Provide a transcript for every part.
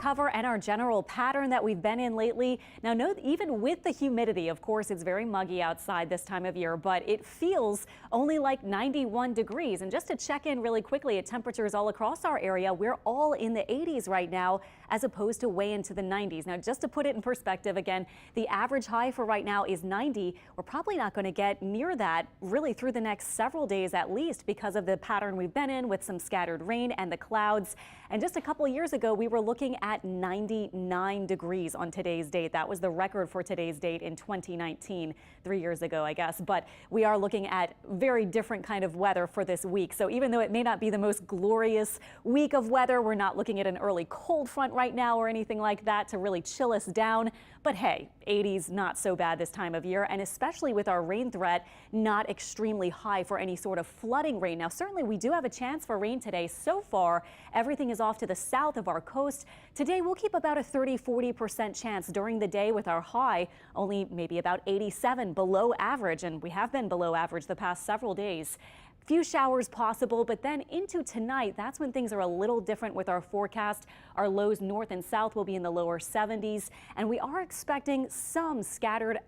cover and our general pattern that we've been in lately. Now, note even with the humidity, of course, it's very muggy outside this time of year, but it feels only like 91 degrees. And just to check in really quickly at temperatures all across our area, we're all in the 80s right now, as opposed to way into the 90s. Now, just to put it in perspective, again, the average high for right now is 90. We're probably not going to get near that really through the next several days at least because of the pattern we've been in with some scattered rain and the clouds. And just a couple of years ago, we were looking at 99 degrees on today's date. That was the record for today's date in 2019, 3 years ago, I guess. But we are looking at very different kind of weather for this week. So even though it may not be the most glorious week of weather, we're not looking at an early cold front right now or anything like that to really chill us down. But hey, 80s not so bad this time of year, and especially with our rain threat not extremely high for any sort of flooding rain. Now, certainly we do have a chance for rain today. So far, everything is off to the south of our coast. Today, we'll keep about a 30–40% chance during the day with our high only maybe about 87 below average, and we have been below average the past several days. Few showers possible, but then into tonight, that's when things are a little different with our forecast. Our lows north and south will be in the lower 70s, and we are expecting some scattered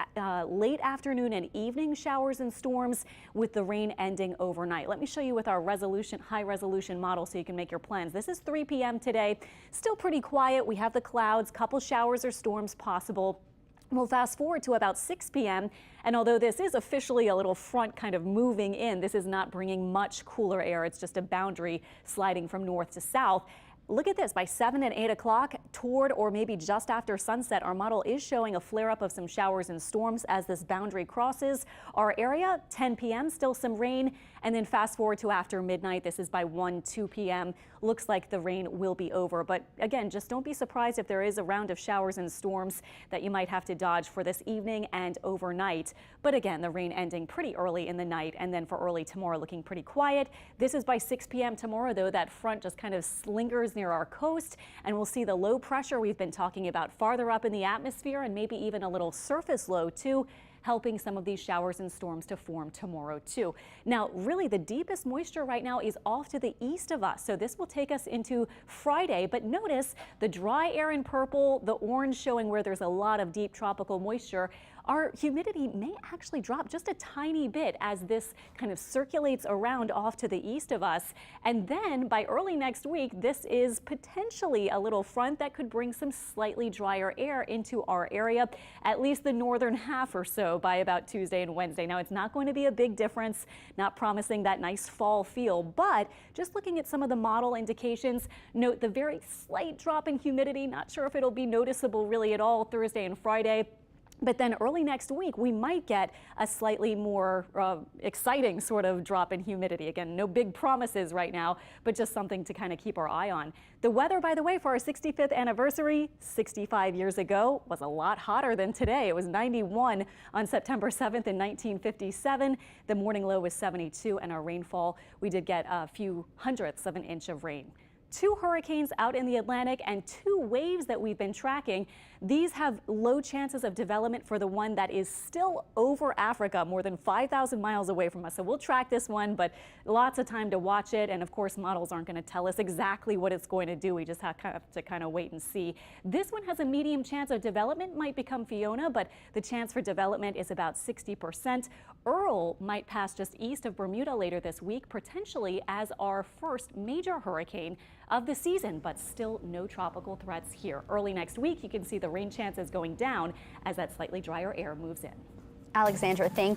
late afternoon and evening showers and storms with the rain ending overnight. Let me show you with our high resolution model so you can make your plans. This is 3 p.m. today. Still pretty quiet. We have the clouds, couple showers or storms possible. We'll fast forward to about 6 p.m. and although this is officially a little front kind of moving in, this is not bringing much cooler air. It's just a boundary sliding from north to south. Look at this, by 7 and 8 o'clock toward or maybe just after sunset, our model is showing a flare up of some showers and storms as this boundary crosses our area. 10 p.m. still some rain, and then fast forward to after midnight. This is by 1–2 p.m. Looks like the rain will be over. But again, just don't be surprised if there is a round of showers and storms that you might have to dodge for this evening and overnight. But again, the rain ending pretty early in the night, and then for early tomorrow looking pretty quiet. This is by 6 p.m. tomorrow, though. That front just kind of lingers near our coast, and we'll see the low pressure we've been talking about farther up in the atmosphere, and maybe even a little surface low too, helping some of these showers and storms to form tomorrow too. Now, really the deepest moisture right now is off to the east of us, so this will take us into Friday. But notice the dry air in purple, the orange showing where there's a lot of deep tropical moisture. Our humidity may actually drop just a tiny bit as this kind of circulates around off to the east of us. And then by early next week, this is potentially a little front that could bring some slightly drier air into our area, at least the northern half or so by about Tuesday and Wednesday. Now, it's not going to be a big difference, not promising that nice fall feel, but just looking at some of the model indications, note the very slight drop in humidity. Not sure if it'll be noticeable really at all Thursday and Friday. But then early next week, we might get a slightly more exciting sort of drop in humidity. Again, no big promises right now, but just something to kind of keep our eye on. The weather, by the way, for our 65th anniversary, 65 years ago, was a lot hotter than today. It was 91 on September 7th in 1957. The morning low was 72, and our rainfall, we did get a few hundredths of an inch of rain. 2 hurricanes out in the Atlantic and 2 waves that we've been tracking. These have low chances of development for the one that is still over Africa, more than 5,000 miles away from us. So we'll track this one, but lots of time to watch it. And of course, models aren't going to tell us exactly what it's going to do. We just have to kind of wait and see. This one has a medium chance of development, might become Fiona, but the chance for development is about 60%. Earl might pass just east of Bermuda later this week, potentially as our first major hurricane of the season, but still no tropical threats here. Early next week, you can see the rain chances going down as that slightly drier air moves in. Alexandra, thank you.